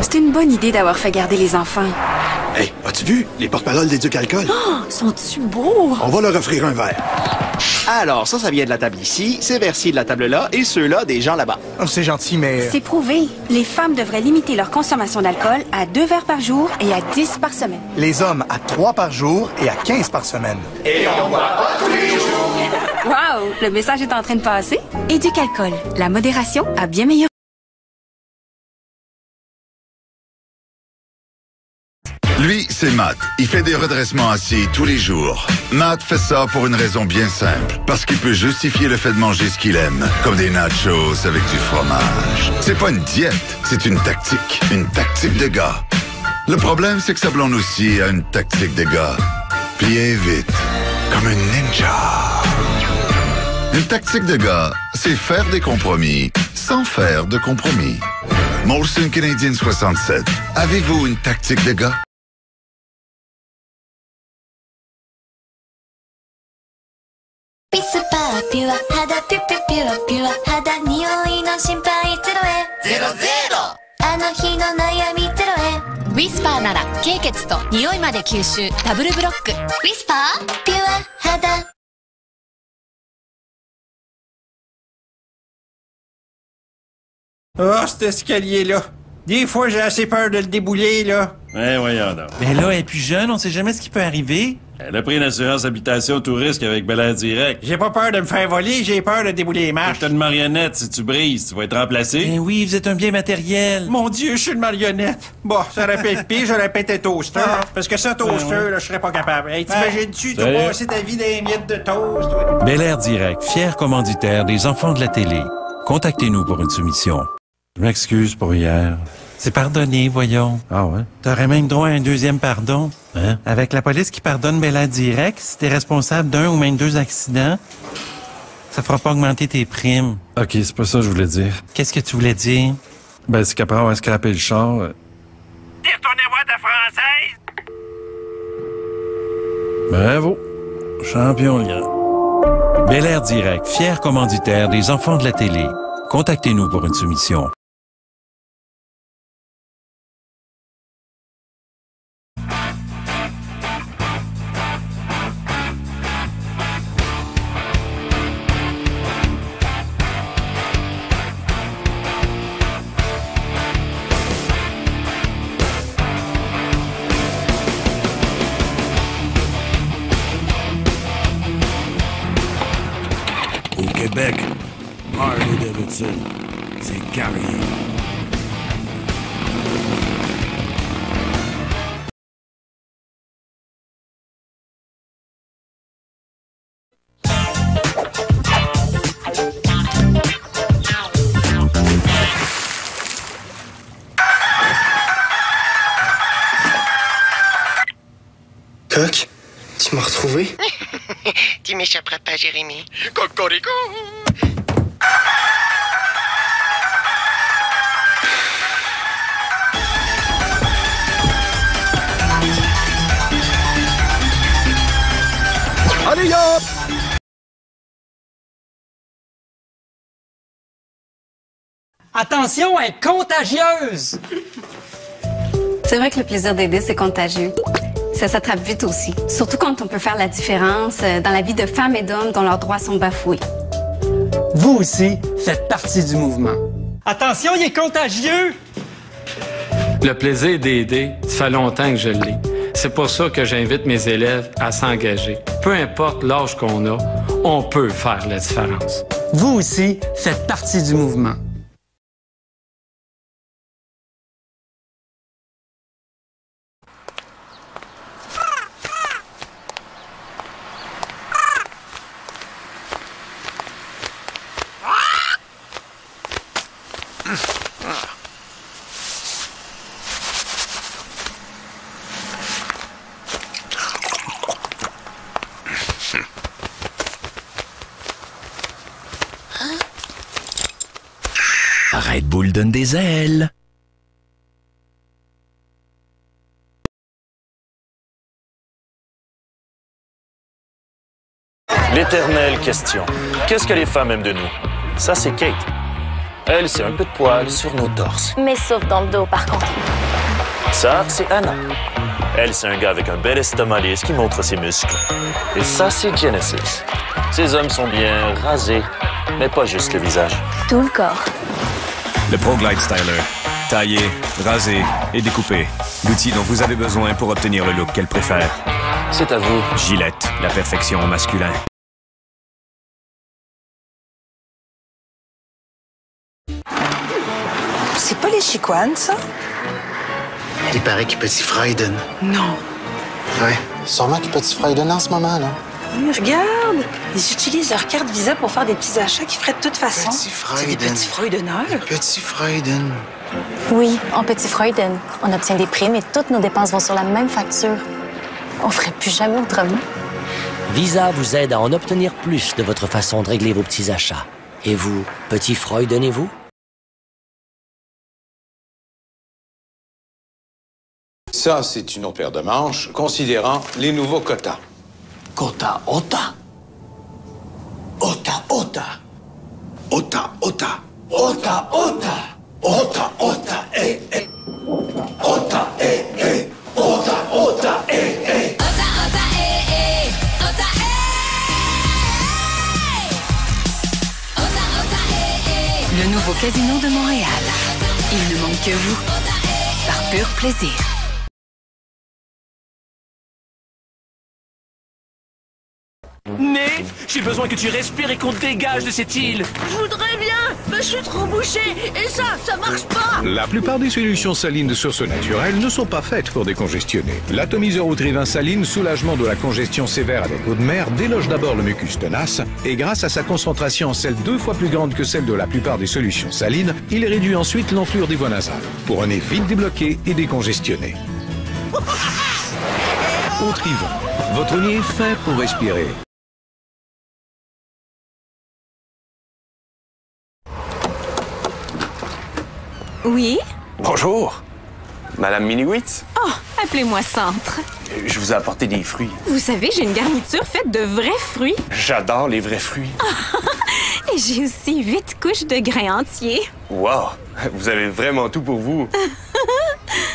C'est une bonne idée d'avoir fait garder les enfants. Hey, as-tu vu? Les porte-paroles d'Éduc-Alcool. Oh, sont-tu beaux? On va leur offrir un verre. Alors, ça vient de la table ici, ces verres-ci de la table là, et ceux-là des gens là-bas. Oh, c'est gentil, mais... C'est prouvé. Les femmes devraient limiter leur consommation d'alcool à 2 verres par jour et à 10 par semaine. Les hommes à 3 par jour et à 15 par semaine. Et on boit pas tous les jours! Wow! Le message est en train de passer. Éduc-Alcool. La modération a bien meilleur. Lui, c'est Matt. Il fait des redressements assis tous les jours. Matt fait ça pour une raison bien simple. Parce qu'il peut justifier le fait de manger ce qu'il aime. Comme des nachos avec du fromage. C'est pas une diète, c'est une tactique. Une tactique de gars. Le problème, c'est que sa blonde aussi a une tactique de gars. Puis elle est vite. Comme une ninja. Une tactique de gars, c'est faire des compromis sans faire de compromis. Molson Canadian 67. Avez-vous une tactique de gars? Whisper ピュア肌ピュピュピュアピュア肌匂いの心配ゼロへゼロゼロあの日の悩みゼロへウィスパーなら経血と匂いまで吸収ダブルブロック。ウィスパーピュア肌Oh, cet escalier-là. Des fois, j'ai assez peur de le débouler, là. Ouais, voyons donc. Mais là, elle est plus jeune, on sait jamais ce qui peut arriver. Elle a pris une assurance habitation tout risque avec Bel Air Direct. J'ai pas peur de me faire voler, j'ai peur de débouler les marches. T'as une marionnette, si tu brises, tu vas être remplacé. Ben oui, vous êtes un bien matériel. Mon Dieu, je suis une marionnette. Bon, ça aurait pu être pire, j'aurais pété toaster. Parce que ça, toaster, là, je serais pas capable. Hey, t'imagines-tu, tu vas passer ta vie dans les miettes de toast, toi? Bel Air Direct, fier commanditaire des enfants de la télé. Contactez-nous pour une soumission. Je m'excuse pour hier. C'est pardonné, voyons. Ah ouais? T'aurais même droit à un deuxième pardon. Hein? Avec la police qui pardonne Bel Air Direct, si t'es responsable d'un ou même 2 accidents, ça fera pas augmenter tes primes. OK, c'est pas ça que je voulais dire. Qu'est-ce que tu voulais dire? Ben, c'est qu'après avoir scrappé le char... T'es retourné voir ta française? Bravo. Champion, là. Bel Air Direct, fier commanditaire des enfants de la télé. Contactez-nous pour une soumission. Au Québec, Harley Davidson, c'est carrier. Coq, tu m'as retrouvé? Tu m'échapperas pas, Jérémy. Cocorico! Allez, hop! Attention, elle est contagieuse! C'est vrai que le plaisir d'aider, c'est contagieux. Ça s'attrape vite aussi. Surtout quand on peut faire la différence dans la vie de femmes et d'hommes dont leurs droits sont bafoués. Vous aussi, faites partie du mouvement. Attention, il est contagieux! Le plaisir d'aider, ça fait longtemps que je l'ai. C'est pour ça que j'invite mes élèves à s'engager. Peu importe l'âge qu'on a, on peut faire la différence. Vous aussi, faites partie du mouvement. Red Bull donne des ailes. L'éternelle question. Qu'est-ce que les femmes aiment de nous? Ça, c'est Kate. Elle, c'est un peu de poil sur nos torses. Mais sauf dans le dos, par contre. Ça, c'est Anna. Elle, c'est un gars avec un bel estomac lisse qui montre ses muscles. Et ça, c'est Genesis. Ces hommes sont bien rasés, mais pas juste le visage. Tout le corps. Le Pro Glide Styler. Taillé, rasé et découpé. L'outil dont vous avez besoin pour obtenir le look qu'elle préfère. C'est à vous. Gillette, la perfection en masculin. C'est pas les Chiquan, ça? Il paraît qu'il Petit Freuden. Non. Ouais, sûrement qu'il Petit Freuden en ce moment, là. Oui, regarde! Ils utilisent leur carte Visa pour faire des petits achats qu'ils feraient de toute façon. Petit Freuden. C'est des petits Freudeneurs. Petit Freuden. Oui, en Petit Freuden. On obtient des primes et toutes nos dépenses vont sur la même facture. On ferait plus jamais autrement. Visa vous aide à en obtenir plus de votre façon de régler vos petits achats. Et vous, Petit Freudonnez-vous? Ça, c'est une autre paire de manches, considérant les nouveaux quotas. Quota, ota. Ota, ota. Ota, ota. Ota, ota. Ota, ota, eh, eh. Ota, eh, eh. Ota, ota, eh, eh. Ota, ota, eh, eh. Ota, eh. Ota, ota, eh, eh. Le nouveau casino de Montréal. Il ne manque que vous. Par pur plaisir. Né, j'ai besoin que tu respires et qu'on te dégage de cette île. Je voudrais bien, mais je suis trop bouché. Et ça marche pas. La plupart des solutions salines de source naturelle ne sont pas faites pour décongestionner. L'atomiseur au trivin saline, soulagement de la congestion sévère avec eau de mer, déloge d'abord le mucus tenace et grâce à sa concentration en sel 2 fois plus grande que celle de la plupart des solutions salines, il réduit ensuite l'enflure des voies nasales pour un nez vite débloqué et décongestionné. Au trivin, votre nez est fait pour respirer. Oui? Bonjour, Madame Miniwitz. Oh, appelez-moi Centre. Je vous ai apporté des fruits. Vous savez, j'ai une garniture faite de vrais fruits. J'adore les vrais fruits. Et j'ai aussi 8 couches de grains entiers. Wow, vous avez vraiment tout pour vous.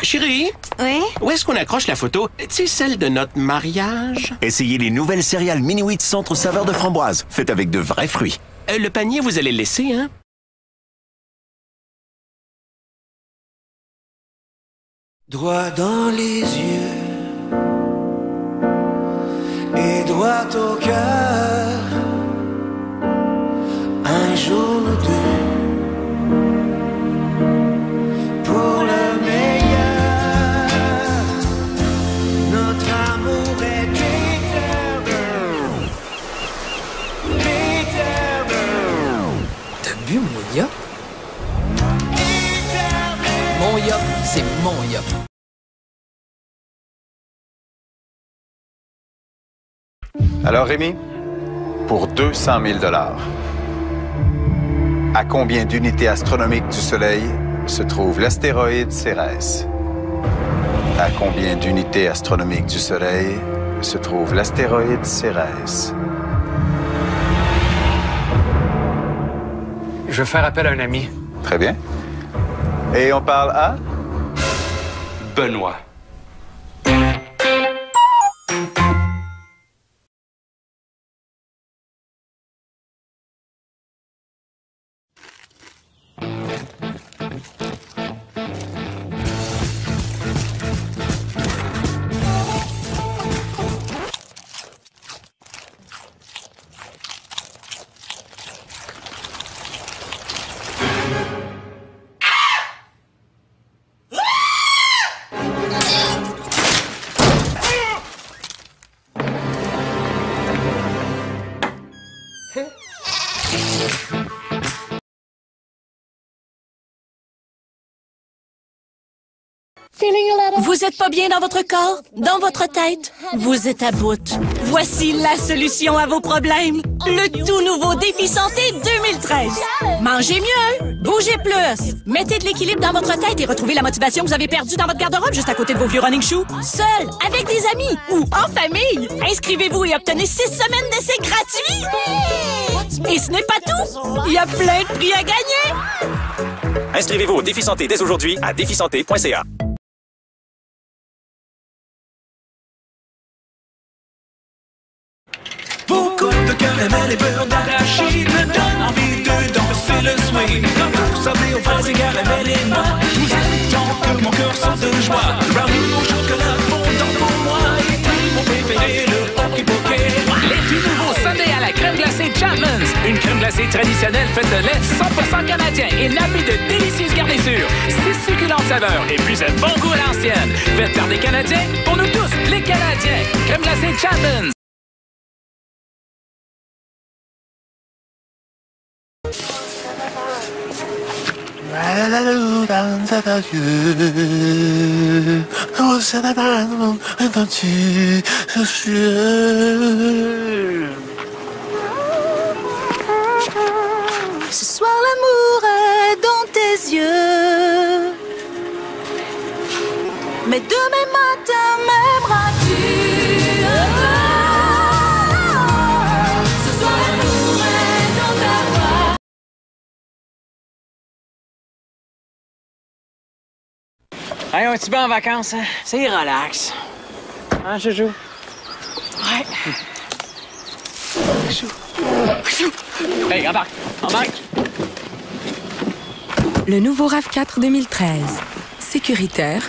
Chérie? Oui? Où est-ce qu'on accroche la photo? Tu sais, celle de notre mariage? Essayez les nouvelles céréales Mini-Wheat Centre saveur de framboise, faites avec de vrais fruits. Le panier, vous allez le laisser, hein? Droit dans les yeux et droit au cœur, un jour ou deux, pour le meilleur, notre amour est éternel, éternel. T'as bu mon yop? Mon yop, c'est mon yop. Alors, Rémi, pour 200 000 $, à combien d'unités astronomiques du Soleil se trouve l'astéroïde Cérès? À combien d'unités astronomiques du Soleil se trouve l'astéroïde Cérès? Je vais faire appel à un ami. Très bien. Et on parle à? Benoît. Vous êtes pas bien dans votre corps, dans votre tête? Vous êtes à bout. Voici la solution à vos problèmes. Le tout nouveau Défi Santé 2013. Mangez mieux, bougez plus, mettez de l'équilibre dans votre tête et retrouvez la motivation que vous avez perdue dans votre garde-robe juste à côté de vos vieux running shoes. Seul, avec des amis ou en famille. Inscrivez-vous et obtenez 6 semaines d'essai gratuits. Et ce n'est pas tout. Il y a plein de prix à gagner. Inscrivez-vous au Défi Santé dès aujourd'hui à défisanté.ca. Vos côtes de caramel et beurre d'arachide me donnent envie de danser le swing. Quand tout sablé aux fraises et caramel et noix, je vous aime tant que mon cœur saute de joie. Le brownie au chocolat fondant pour moi. Et puis mon préféré, le hockey poké. Les tout nouveaux sundaes à la crème glacée Chapman's. Une crème glacée traditionnelle faite de lait 100% canadien et nappée de délicieuses garnitures. 6 succulentes saveurs et puis un bon goût à l'ancienne. Faites par des Canadiens, pour nous tous, les Canadiens. Crème glacée Chapman's. Ce soir l'amour est dans tes yeux. Mais demain matin m'aimeras-tu? Ce soir l'amour est dans ta voix. Hey, un petit peu en vacances, hein? C'est relax. Hein, Joujou? Ouais. Joujou. Hey, embarque! Le nouveau RAV4 2013. Sécuritaire.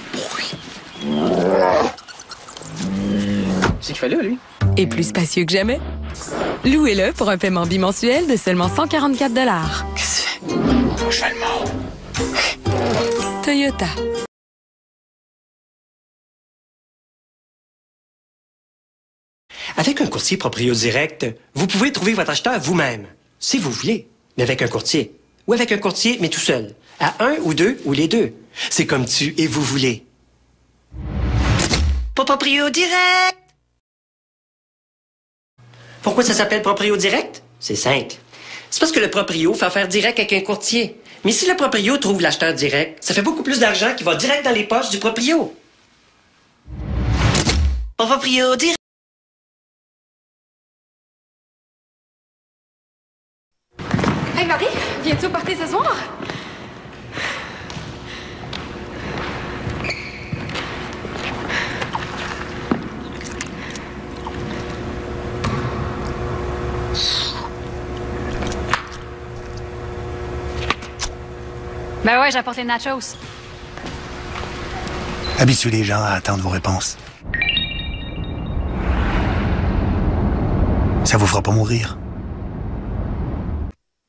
C'est qu'il fait là, lui? Et plus spacieux que jamais. Louez-le pour un paiement bimensuel de seulement 144 $. Qu'est-ce que tu fais? Je fais le mort. Toyota. Avec un courtier Proprio Direct, vous pouvez trouver votre acheteur vous-même, si vous voulez, mais avec un courtier. Ou avec un courtier, mais tout seul. À un ou deux, ou les deux. C'est comme tu et vous voulez. Proprio Direct! Pourquoi ça s'appelle Proprio Direct? C'est simple. C'est parce que le proprio fait affaire direct avec un courtier. Mais si le proprio trouve l'acheteur direct, ça fait beaucoup plus d'argent qui va direct dans les poches du proprio. Proprio Direct! Hey Marie, viens-tu au party ce soir? Ben ouais, j'apporte les nachos. Habituez les gens à attendre vos réponses. Ça vous fera pas mourir.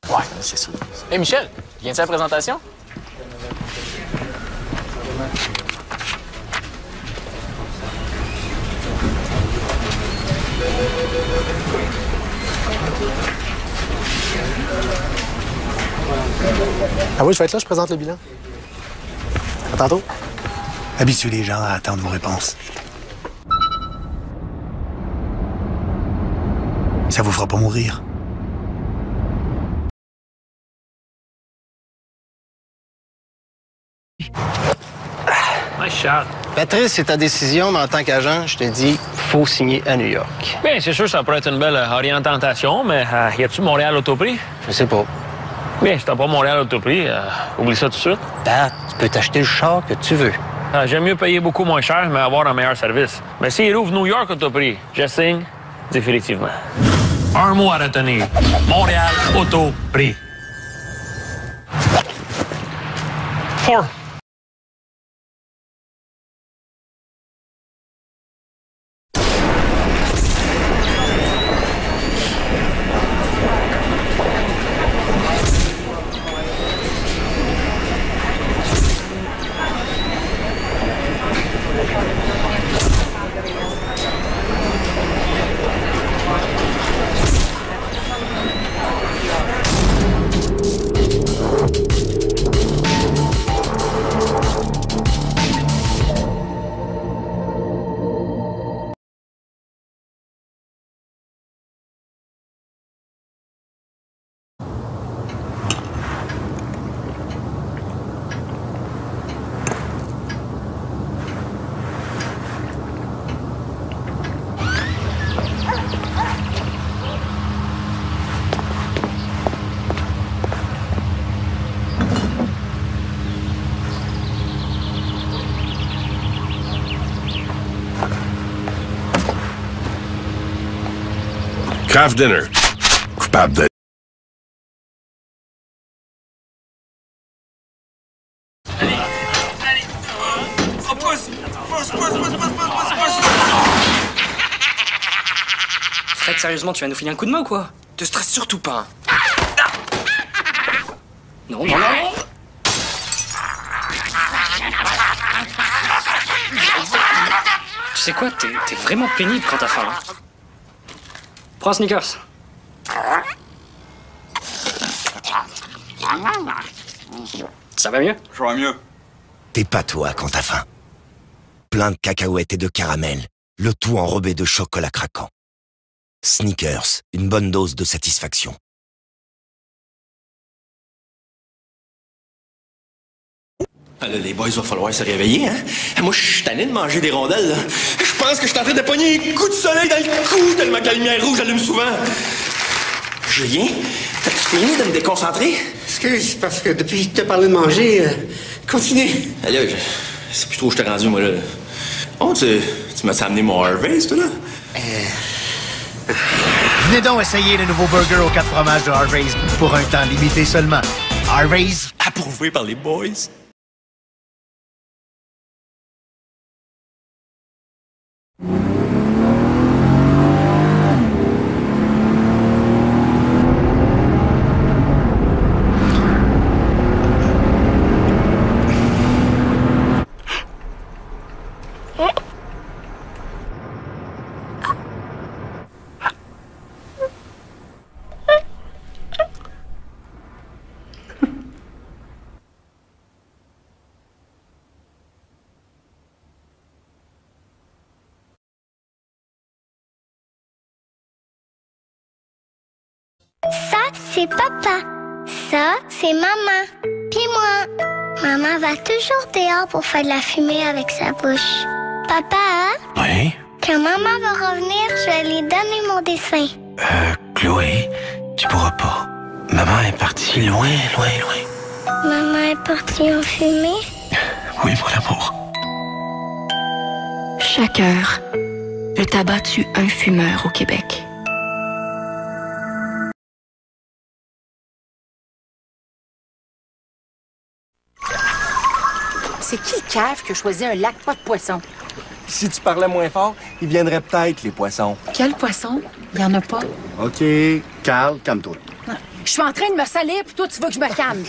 Ouais, c'est ça. Hey Michel, viens-tu à la présentation? Ah oui, je vais être là, je présente le bilan. À tantôt. Habituez les gens à attendre vos réponses. Ça vous fera pas mourir. Ouais, Charles. Patrice, c'est ta décision, mais en tant qu'agent, je te dis, faut signer à New York. Bien, c'est sûr, ça pourrait être une belle orientation, mais y a-tu Montréal Autoprix? Je sais pas. Bien, si t'as pas Montréal Autoprix, oublie ça tout de suite. Pat, tu peux t'acheter le char que tu veux. J'aime mieux payer beaucoup moins cher, mais avoir un meilleur service. Mais s'il ouvre New York Autoprix, je signe définitivement. Un mot à retenir. Montréal Autoprix. 4. Kraft Dinner. Coupable de... Fred, sérieusement, tu vas nous filer un coup de main ou quoi? Te stresse surtout pas. Non, non, non. Tu sais quoi, t'es vraiment pénible quand t'as faim. Hein. Prends un Snickers. Ça va mieux? Je vois mieux. T'es pas toi quand t'as faim. Plein de cacahuètes et de caramel, le tout enrobé de chocolat craquant. Snickers, une bonne dose de satisfaction. Là, les boys, il va falloir se réveiller, hein? Moi, je suis tanné de manger des rondelles, là. Je pense que je suis en train de pogner un coup de soleil dans le cou, tellement que la lumière rouge allume souvent. Julien, t'as-tu fini de me déconcentrer? Excuse, parce que depuis que t'as parlé de manger, continue. Là, je sais plus trop où je t'ai rendu, moi, là. Oh, tu m'as amené mon Harvey's, toi, là? Venez donc essayer le nouveau burger aux 4 fromages de Harvey's pour un temps limité seulement. Harvey's, approuvé par les boys. Ça, c'est papa. Ça, c'est maman. Puis moi. Maman va toujours dehors pour faire de la fumée avec sa bouche. Papa? Oui? Quand maman va revenir, je vais lui donner mon dessin. Chloé, tu pourras pas. Maman est partie loin, loin, loin. Maman est partie en fumée? Oui, mon amour. Chaque heure, le tabac tue un fumeur au Québec. C'est qui le cave qui a choisi un lac pas de poissons? Si tu parlais moins fort, ils viendraient peut-être, les poissons. Quel poisson? Il y en a pas. OK. Carl, calme-toi. Je suis en train de me salir, puis toi, tu veux que je me calme.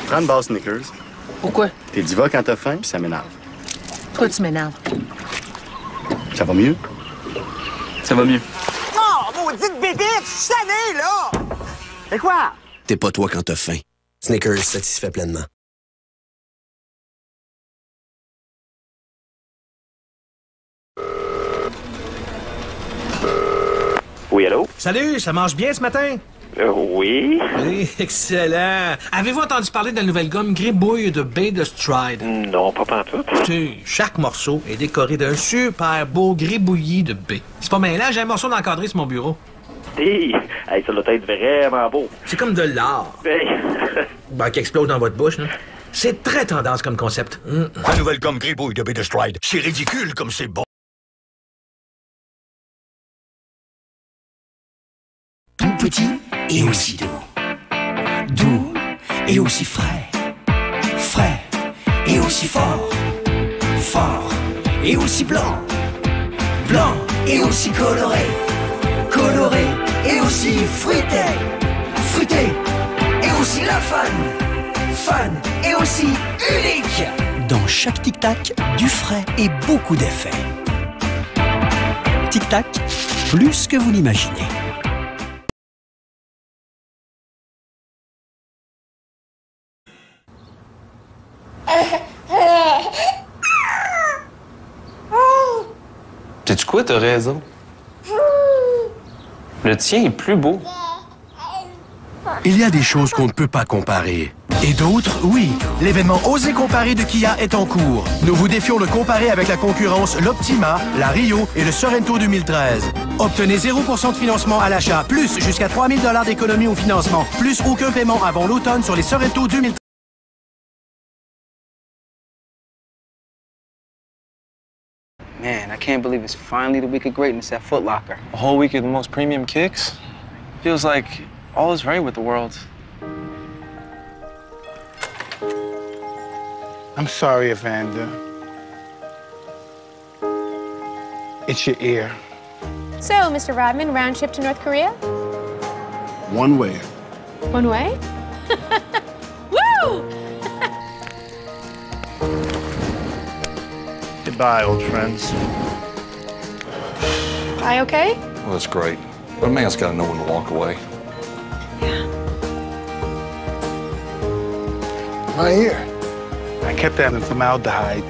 Prends une barre Snickers. Pourquoi? T'es diva quand t'as faim, puis ça m'énerve. Toi, tu m'énerves. Ça va mieux? Ça va mieux. Oh, maudite bébite! Je suis tanné, là! C'est quoi? T'es pas toi quand t'as faim. Snickers satisfait pleinement. Oui, allô? Salut, ça mange bien ce matin? Oui. Oui, excellent. Avez-vous entendu parler de la nouvelle gomme Gribouille de Bay de Stride? Non, pas pantoute. Chaque morceau est décoré d'un super beau gribouillis de baie. C'est pas mal, j'ai un morceau d'encadré sur mon bureau. Hey, ça doit être vraiment beau. C'est comme de l'art. Qui explose dans votre bouche, là. C'est très tendance comme concept. La nouvelle gomme Gribouille de Bay de Stride. C'est ridicule comme c'est bon. Tout petit et aussi doux. Doux et aussi frais. Frais et aussi fort. Fort et aussi blanc. Blanc et aussi coloré. Coloré et aussi fruité. Fruité et aussi la fun. Fun et aussi unique. Dans chaque tic-tac, du frais et beaucoup d'effets. Tic-tac, plus que vous l'imaginez. Sais-tu quoi, t'as raison. Le tien est plus beau. Il y a des choses qu'on ne peut pas comparer. Et d'autres, oui. L'événement Osez comparer de Kia est en cours. Nous vous défions le comparer avec la concurrence l'Optima, la Rio et le Sorento 2013. Obtenez 0% de financement à l'achat, plus jusqu'à 3 000 $ d'économie au financement, plus aucun paiement avant l'automne sur les Sorento 2013. Man, I can't believe it's finally the week of greatness at Foot Locker. A whole week of the most premium kicks? Feels like all is right with the world. I'm sorry, Evander. It's your ear. So, Mr. Rodman, round trip to North Korea? One way. One way? Woo! Goodbye, old friends. I okay? Well, that's great. But a man's got to know when to walk away. My ear. I kept that in formaldehyde.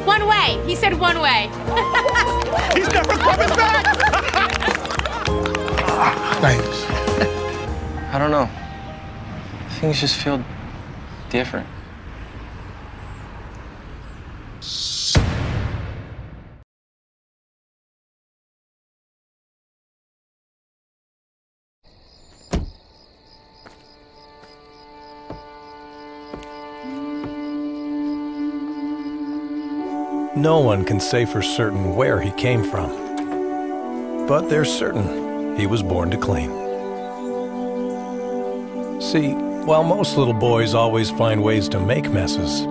One way. He said one way. He's never coming back! Thanks. I don't know. Things just feel different. No one can say for certain where he came from, but they're certain he was born to clean. See, while most little boys always find ways to make messes,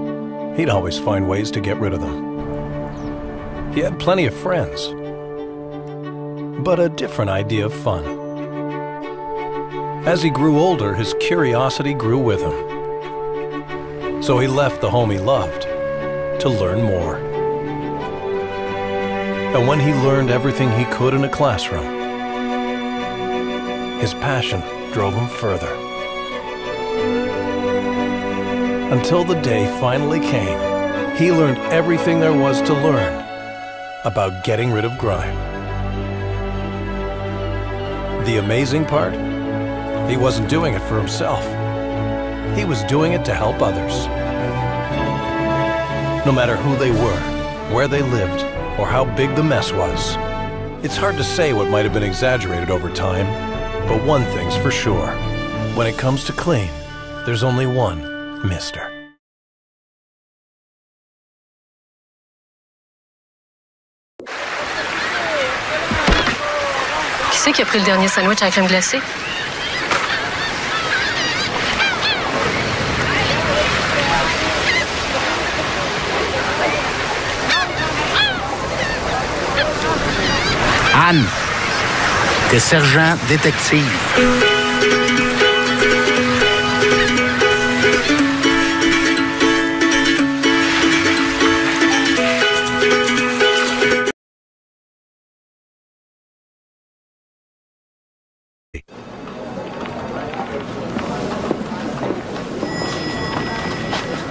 he'd always find ways to get rid of them. He had plenty of friends, but a different idea of fun. As he grew older, his curiosity grew with him. So he left the home he loved to learn more. And when he learned everything he could in a classroom, his passion drove him further. Until the day finally came, he learned everything there was to learn about getting rid of grime. The amazing part? He wasn't doing it for himself. He was doing it to help others. No matter who they were, where they lived, or how big the mess was. It's hard to say what might have been exaggerated over time, but one thing's for sure. When it comes to clean, there's only one Mister. Qui c'est qui a pris le dernier sandwich à la crème glacée? Anne, t'es sergent détective.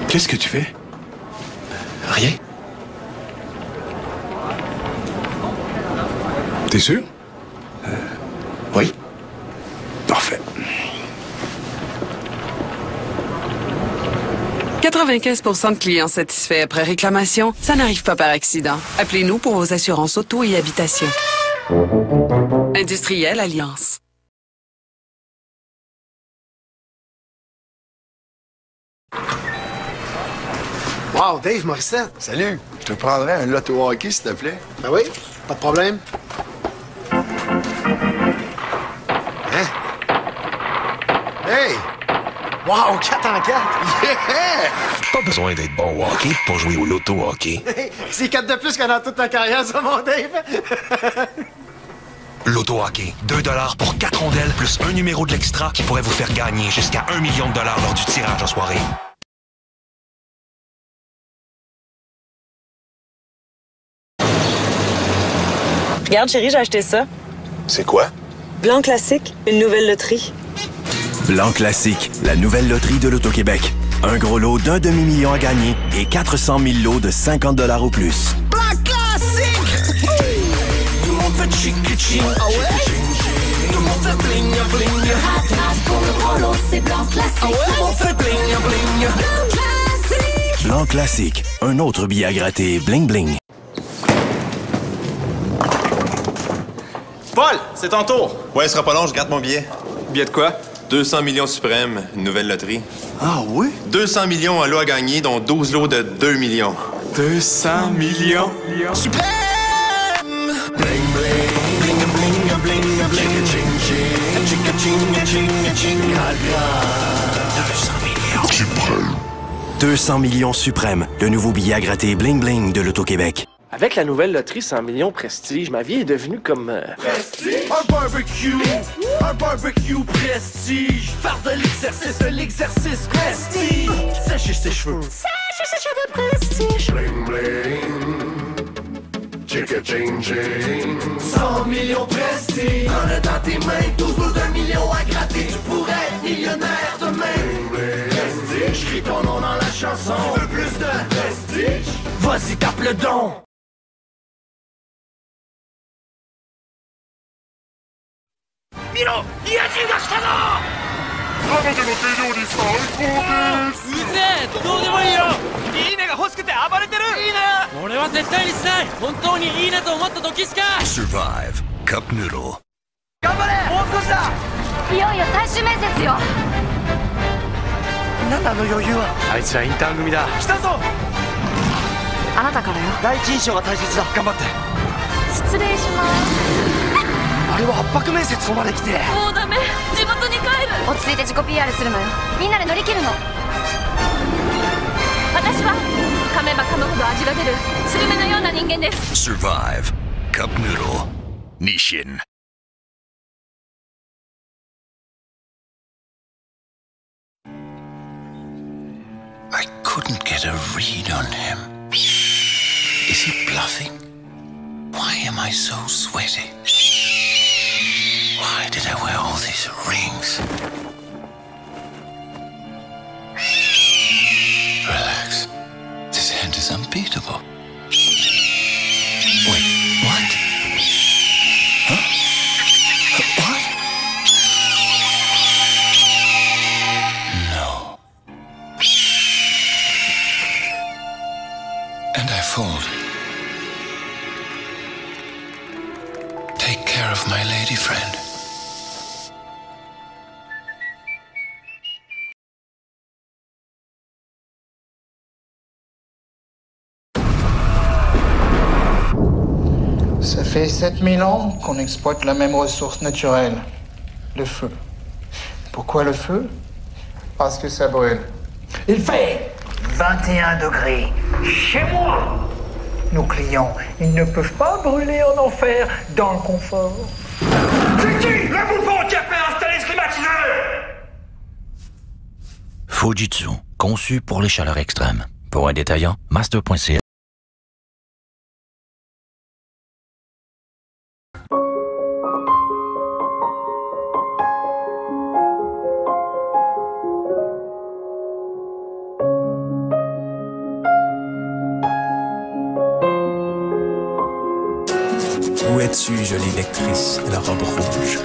Qu'est-ce que tu fais? Rien. T'es sûr? Oui. Parfait. 95% de clients satisfaits après réclamation, ça n'arrive pas par accident. Appelez-nous pour vos assurances auto et habitation. Industriel Alliance. Wow, Dave Morissette. Salut. Je te prendrais un loto hockey, s'il te plaît. Ben oui, pas de problème. Hein? Hey! Wow, 4 en 4! Yeah! Pas besoin d'être bon au hockey pour jouer au loto hockey. C'est 4 de plus que dans toute ta carrière, ça, mon Dave! Loto hockey, 2 $ pour 4 rondelles plus un numéro de l'extra qui pourrait vous faire gagner jusqu'à 1 million de dollars lors du tirage en soirée. Regarde, chérie, j'ai acheté ça. C'est quoi? Blanc classique, une nouvelle loterie. Blanc classique, la nouvelle loterie de l'Auto-Québec. Un gros lot d'1 demi-million à gagner et 400 000 lots de 50 $ ou plus. Blanc classique! Tout le monde fait chic-chic. Ah ouais? Tout le monde fait bling-bling. Pour le gros lot, c'est blanc classique. Ah ouais? Tout le monde fait bling-bling. Blanc classique! Blanc classique, un autre billet à gratter bling-bling. Paul, c'est ton tour. Ouais, ce sera pas long, je gratte mon billet. Billet de quoi? 200 millions suprême, une nouvelle loterie. Ah oui? 200 millions à lot à gagner, dont 12 lots de 2 millions. 200 millions? Suprême! Suprême. 200 millions suprême, le nouveau billet à gratter bling bling de l'Auto-Québec. Avec la nouvelle loterie 100 millions Prestige, ma vie est devenue comme... Prestige? Un barbecue! Un barbecue Prestige! Faire de l'exercice Prestige! Sécher ses cheveux! Sécher ses cheveux Prestige! Bling bling! Chicka ching ching! 100 millions Prestige! T'en as dans tes mains 12 bouts d'1 million à gratter! Tu pourrais être millionnaire demain! Bling bling! Prestige! Crie ton nom dans la chanson! Tu veux plus de Prestige? Vas-y, tape le don! Miro! 野獣が来たぞ！彼女の手料理最高です！うぜえ！どうでもいいよ！いいねが欲しくて暴れてる！いいね！俺は絶対にしない！本当にいいねと思った時しか！ Survive Cup Noodle。頑張れ！もう少しだ！いよいよ最終面接よ。なんだあの余裕は。あいつらインターン組だ。来たぞ！あなたからよ。第一印象が大切だ。頑張って。失礼します。あれは圧迫面接そこまで来て。もうダメ。地元に帰る。落ち着いて自己 PR するのよ。みんなで乗り切るの。私は噛めば噛むほど味が出るスルメのような人間です。 Survive Cup Noodle Nishin。I couldn't get a read on him. Is he bluffing? Why am I so sweaty? Why did I wear all these rings? Relax. This hand is unbeatable. Wait, what? Huh? What? No. And I fold. Take care of my lady friend. Ça fait 7000 ans qu'on exploite la même ressource naturelle, le feu. Pourquoi le feu? Parce que ça brûle. Il fait 21 degrés chez moi. Nos clients, ils ne peuvent pas brûler en enfer dans le confort. C'est qui le bouffon qui a fait installer ce climatiseur? Fujitsu, conçu pour les chaleurs extrêmes. Pour un détaillant, master.ca. Où es-tu, jolie lectrice de la robe rouge?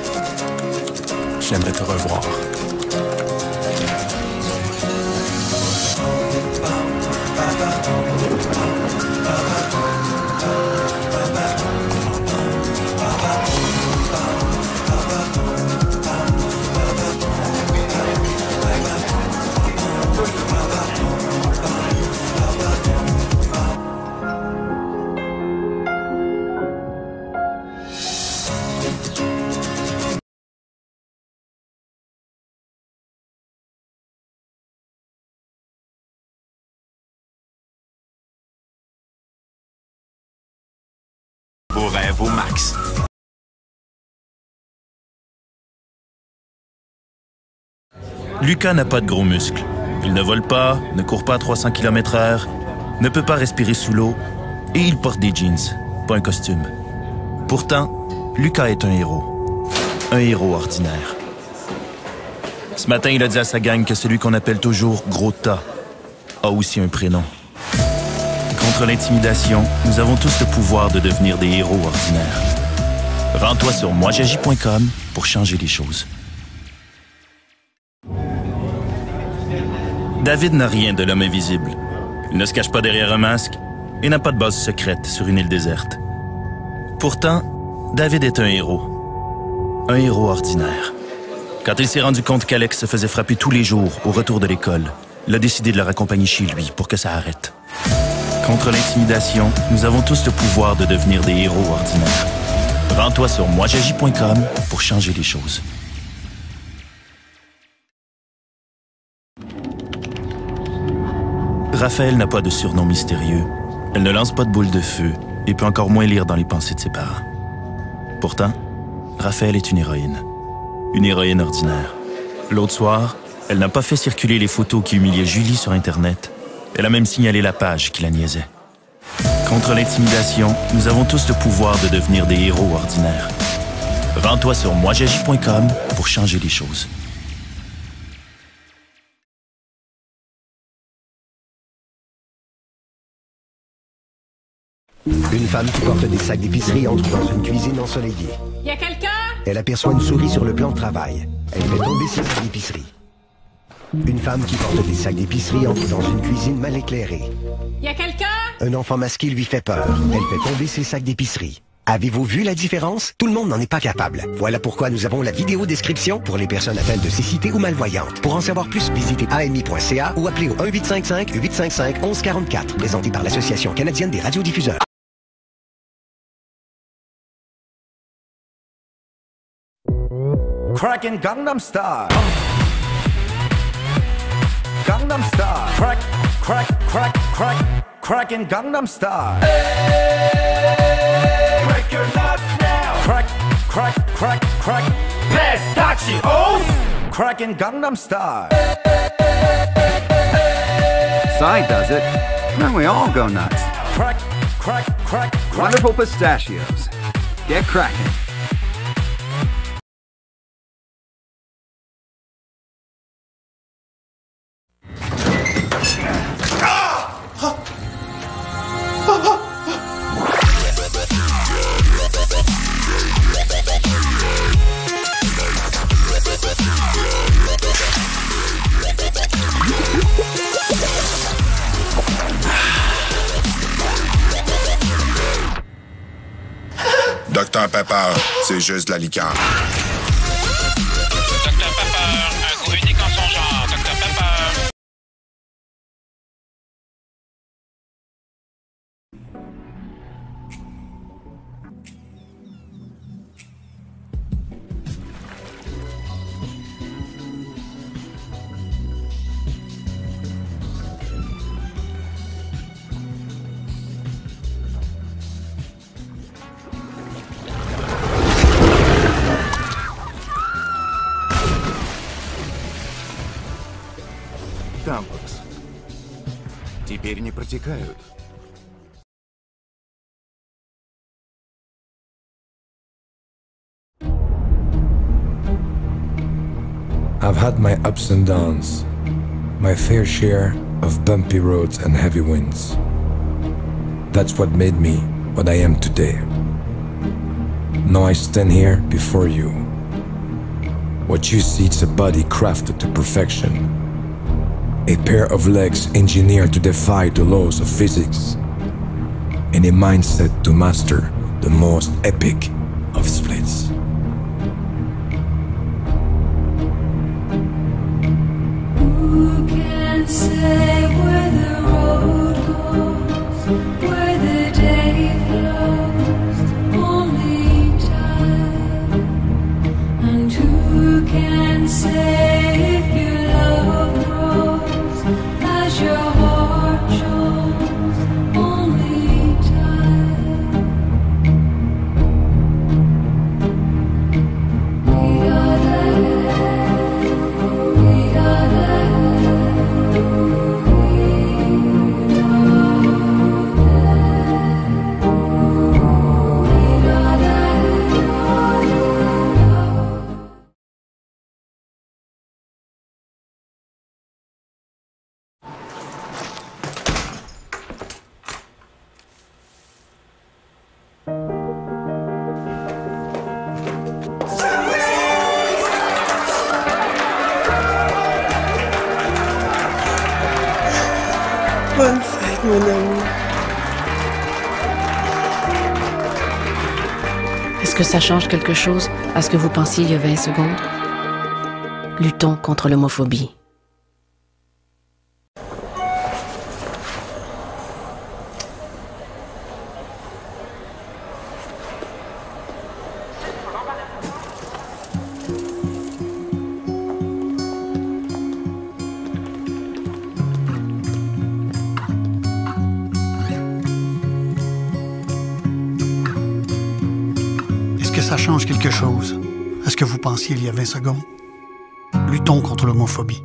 J'aimerais te revoir. Vos rêves au max. Lucas n'a pas de gros muscles. Il ne vole pas, ne court pas à 300 km/h, ne peut pas respirer sous l'eau et il porte des jeans, pas un costume. Pourtant, Lucas est un héros. Un héros ordinaire. Ce matin, il a dit à sa gang que celui qu'on appelle toujours Gros Tas a aussi un prénom. Contre l'intimidation, nous avons tous le pouvoir de devenir des héros ordinaires. Rends-toi sur moijagis.com pour changer les choses. David n'a rien de l'homme invisible. Il ne se cache pas derrière un masque et n'a pas de base secrète sur une île déserte. Pourtant, David est un héros. Un héros ordinaire. Quand il s'est rendu compte qu'Alex se faisait frapper tous les jours au retour de l'école, il a décidé de le raccompagner chez lui pour que ça arrête. Contre l'intimidation, nous avons tous le pouvoir de devenir des héros ordinaires. Rends-toi sur moijagis.com pour changer les choses. Raphaël n'a pas de surnom mystérieux. Elle ne lance pas de boule de feu et peut encore moins lire dans les pensées de ses parents. Pourtant, Raphaël est une héroïne. Une héroïne ordinaire. L'autre soir, elle n'a pas fait circuler les photos qui humiliaient Julie sur Internet. Elle a même signalé la page qui la niaisait. Contre l'intimidation, nous avons tous le pouvoir de devenir des héros ordinaires. Rends-toi sur moijagis.com pour changer les choses. Une femme qui porte des sacs d'épicerie entre dans une cuisine ensoleillée. Y a quelqu'un? Elle aperçoit une souris sur le plan de travail. Elle fait tomber ses sacs d'épicerie. Une femme qui porte des sacs d'épicerie entre dans une cuisine mal éclairée. Y a quelqu'un? Un enfant masqué lui fait peur. Elle fait tomber ses sacs d'épicerie. Avez-vous vu la différence? Tout le monde n'en est pas capable. Voilà pourquoi nous avons la vidéo description pour les personnes atteintes de cécité ou malvoyantes. Pour en savoir plus, visitez ami.ca ou appelez au 1-855-855-1144. Présenté par l'Association canadienne des radiodiffuseurs. Crackin' Gangnam Style. Gangnam Style. Crackin' Gangnam Style. Hey, break your nuts now. Crack. Pistachios. Crackin' Gangnam Style. Side does it. Then we all go nuts. Crack. Wonderful pistachios. Get crackin'. Dr Pepper, c'est juste de la liqueur. Dr Pepper, un goût unique en son genre. Dr Pepper. Тампакс. Теперь не протекают. I've had my ups and downs, my fair share of bumpy roads and heavy winds. That's what made me what I am today. Now I stand here before you. What you see is a body crafted to perfection. A pair of legs engineered to defy the laws of physics. And a mindset to master the most epic of splits. Who can say where the road goes, where the day flows? Only time. And who can say if your love grows as your heart shows? Only time. We got Bonne fête, mon amour. Est-ce que ça change quelque chose à ce que vous pensiez il y a 20 secondes? Luttons contre l'homophobie. change quelque chose à ce que vous pensiez il y a 20 secondes. Luttons contre l'homophobie.